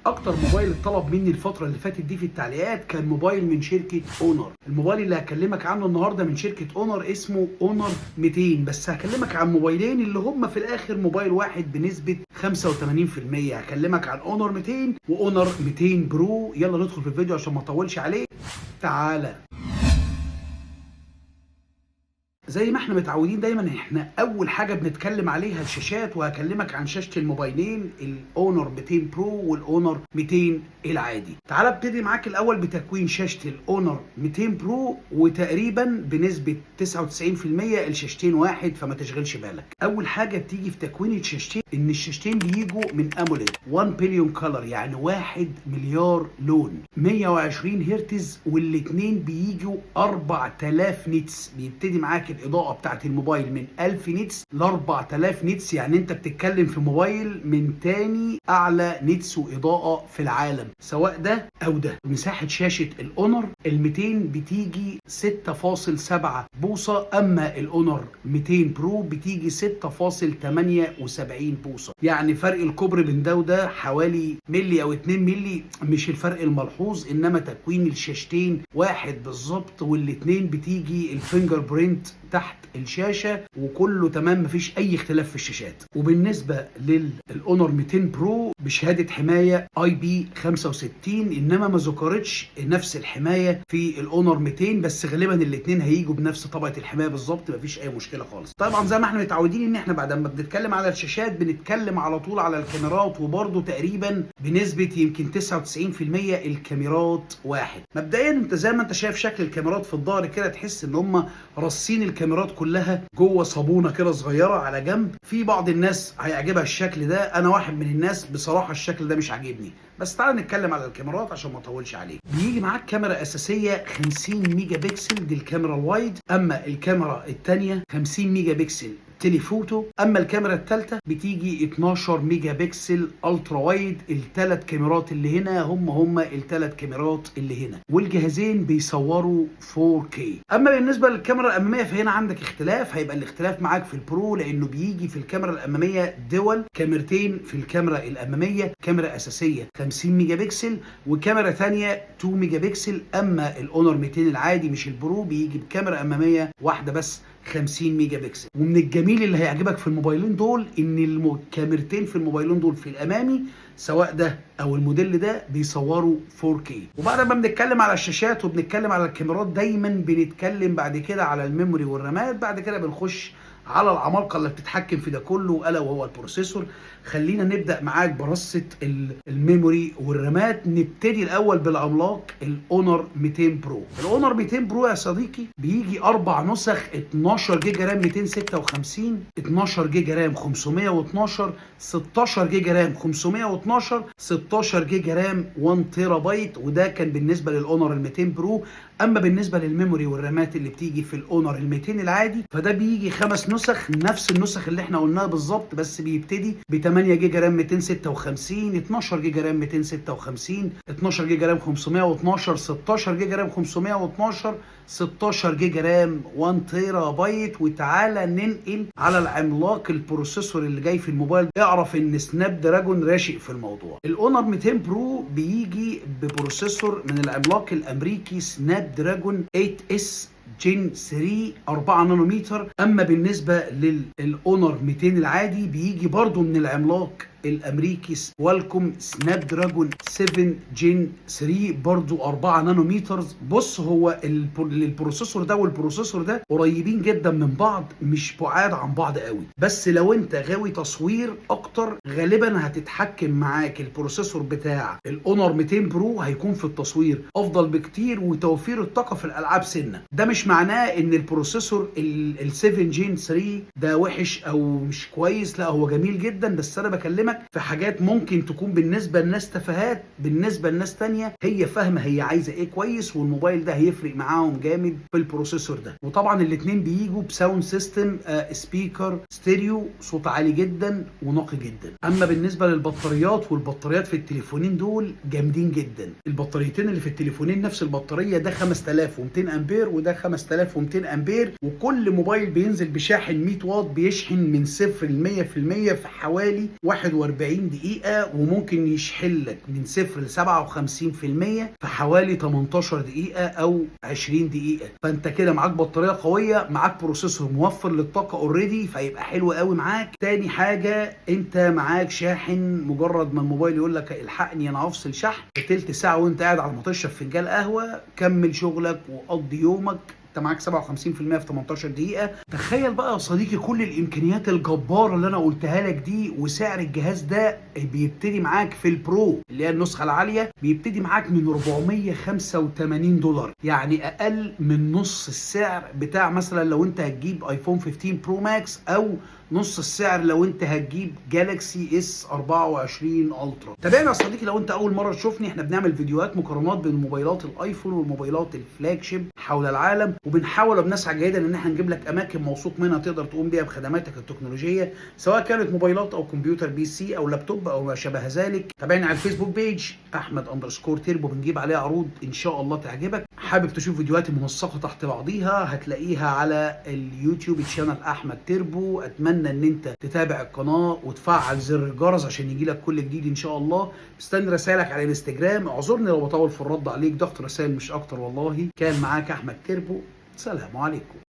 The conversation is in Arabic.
اكتر موبايل اتطلب مني الفتره اللي فاتت دي في التعليقات كان موبايل من شركه اونر. الموبايل اللي هكلمك عنه النهارده من شركه اونر اسمه اونر 200، بس هكلمك عن موبايلين اللي هم في الاخر موبايل واحد بنسبه 85%. هكلمك عن اونر 200 واونر 200 برو. يلا ندخل في الفيديو عشان ما اطولش عليه. تعالى. زي ما احنا متعودين دايما احنا اول حاجه بنتكلم عليها الشاشات، وهكلمك عن شاشه الموبايلين الاونر 200 برو والاونر 200 العادي. تعال ابتدي معاك الاول بتكوين شاشه الاونر 200 برو، وتقريبا بنسبه 99% الشاشتين واحد، فما تشغلش بالك. اول حاجه بتيجي في تكوين الشاشتين ان الشاشتين بيجوا من اموليد 1 بليون كلر، يعني 1 مليار لون، 120 هرتز، والاثنين بيجوا 4000 نيتس. بيبتدي معاك الاضاءه بتاعت الموبايل من 1000 نيتس ل 4000 نيتس، يعني انت بتتكلم في موبايل من تاني اعلى نيتس واضاءه في العالم، سواء ده او ده. مساحه شاشه الاونر ال 200 بتيجي 6.7 بوصه، اما الاونر 200 برو بتيجي 6.78 بوصه، يعني فرق الكبر بين ده وده حوالي ملي او 2 ملي، مش الفرق الملحوظ، انما تكوين الشاشتين واحد بالظبط، والاتنين بتيجي الفينجر برينت تحت الشاشه وكله تمام، مفيش اي اختلاف في الشاشات. وبالنسبه للاونر 200 برو بشهاده حمايه IP65، انما ما ذكرتش نفس الحمايه في الاونر 200، بس غالبا الاثنين هيجوا بنفس طبقه الحمايه بالظبط، مفيش اي مشكله خالص. طبعا زي ما احنا متعودين ان احنا بعد ما بنتكلم على الشاشات بنتكلم على طول على الكاميرات، وبرده تقريبا بنسبه يمكن 99% الكاميرات واحد. مبدئيا انت زي ما انت شايف شكل الكاميرات في الظهر كده، تحس ان هم رصين الكاميرات كلها جوه صابونه كده صغيره على جنب. في بعض الناس هيعجبها الشكل ده، انا واحد من الناس بصراحه الشكل ده مش عاجبني. بس تعال نتكلم على الكاميرات عشان ما اطولش عليك. بيجي معاك كاميرا اساسيه 50 ميجا بكسل، دي الكاميرا الوايد، اما الكاميرا الثانيه 50 ميجا بكسل تليفوتو، اما الكاميرا الثالثه بتيجي 12 ميجا بكسل الترا وايد. الثلاث كاميرات اللي هنا هم الثلاث كاميرات اللي هنا، والجهازين بيصوروا 4K. اما بالنسبه للكاميرا الاماميه فهنا عندك اختلاف، هيبقى الاختلاف معاك في البرو، لانه بيجي في الكاميرا الاماميه دول كاميرتين في الكاميرا الاماميه، كاميرا اساسيه 50 ميجا بكسل وكاميرا ثانيه 2 ميجا بكسل. اما الاونر 200 العادي مش البرو بيجي بكاميرا اماميه واحده بس 50 ميجا بكسل. ومن الجميل اللي هيعجبك في الموبايلين دول ان الكاميرتين في الموبايلين دول في الامامي سواء ده او الموديل ده بيصوروا 4K. وبعد ما بنتكلم على الشاشات وبنتكلم على الكاميرات دايما بنتكلم بعد كده على الميموري والرامات، بعد كده بنخش على العمالقه اللي بتتحكم في ده كله الا وهو البروسيسور. خلينا نبدا معاك برصه الميموري والرامات. نبتدي الاول بالعملاق الاونر 200 برو. الاونر 200 برو يا صديقي بيجي اربع نسخ: 12 جيجا رام 256، 12 جيجا رام 512، 16 جيجا رام 512، 16 جيجا رام 1 تيرا بايت، وده كان بالنسبه للاونر 200 برو. اما بالنسبه للميموري والرامات اللي بتيجي في الاونر 200 العادي فده بيجي خمس نسخ، نفس النسخ اللي احنا قلناها بالظبط، بس بيبتدي ب 8 جيجا رام 256، 12 جيجا رام 256، 12 جيجا رام 512، 16 جيجا رام 512، 16 جيجا رام 1 تيرا بايت. وتعالى ننقل على العملاق البروسيسور اللي جاي في الموبايل. اعرف ان سناب دراجون راشق في الموضوع. الاونر 200 برو بيجي ببروسيسور من العملاق الامريكي سناب دراجون 8 اس جين 3 4 نانومتر. اما بالنسبه للاونر 200 العادي بيجي برضو من العملاق الامريكي كوالكوم سناب دراجون 7 جين 3 برضو 4 نانومتر. بص هو البروسيسور ده والبروسيسور ده قريبين جدا من بعض، مش بعاد عن بعض قوي، بس لو انت غاوي تصوير اكتر غالبا هتتحكم معاك البروسيسور بتاع الاونر 200 برو هيكون في التصوير افضل بكتير، وتوفير الطاقه في الالعاب سنه. ده مش معناه ان البروسيسور ال 7 جين 3 ده وحش او مش كويس، لا هو جميل جدا، بس انا بكلمك في حاجات ممكن تكون بالنسبه لناس تفاهات، بالنسبه لناس تانية هي فاهمه هي عايزه ايه كويس، والموبايل ده هيفرق معاهم جامد في البروسيسور ده. وطبعا الاثنين بيجوا بساوند سيستم سبيكر ستيريو، صوت عالي جدا ونقي جدا. اما بالنسبه للبطاريات، والبطاريات في التليفونين دول جامدين جدا. البطاريتين اللي في التليفونين نفس البطاريه، ده 5200 امبير وده 5200 امبير، وكل موبايل بينزل بشاحن 100 واط بيشحن من 0 ل 100% في حوالي 41 41 دقيقة، وممكن يشحن لك من 0 ل 57% في حوالي 18 دقيقة أو 20 دقيقة. فأنت كده معاك بطارية قوية، معاك بروسيسور موفر للطاقة اوريدي، فيبقى حلو قوي معاك. تاني حاجة، أنت معاك شاحن، مجرد ما الموبايل يقول لك الحقني أنا هفصل شحن في تلت ساعة وأنت قاعد على ما تشرب فنجان قهوة، كمل شغلك وقضي يومك. انت معاك 57% في 18 دقيقة. تخيل بقى يا صديقي كل الامكانيات الجبارة اللي انا قلتها لك دي، وسعر الجهاز ده بيبتدي معاك في البرو اللي هي النسخة العالية بيبتدي معاك من 485 دولار، يعني اقل من نص السعر بتاع مثلا لو انت هتجيب ايفون 15 برو ماكس، او نص السعر لو انت هتجيب جالاكسي اس 24 الترا. تابعنا يا صديقي لو انت اول مره تشوفني، احنا بنعمل فيديوهات مقارنات بين موبايلات الايفون والموبايلات الفلاج شيب حول العالم، وبنحاول وبنسعى جيدا ان احنا نجيب لك اماكن موثوق منها تقدر تقوم بيها بخدماتك التكنولوجيه، سواء كانت موبايلات او كمبيوتر بي سي او لابتوب او ما شابه ذلك. تابعنا على الفيسبوك بيج احمد_تربو، بنجيب عليها عروض ان شاء الله تعجبك. حابب تشوف فيديوهاتي منسقه تحت بعضيها، هتلاقيها على اليوتيوب تشانل احمد تربو. اتمنى ان انت تتابع القناه وتفعل زر الجرس عشان يجيلك كل جديد ان شاء الله. مستني رسائلك على الانستجرام، اعذرني لو بطول في الرد عليك، ضغط رسائل مش اكتر والله. كان معاك احمد تربو، سلام عليكم.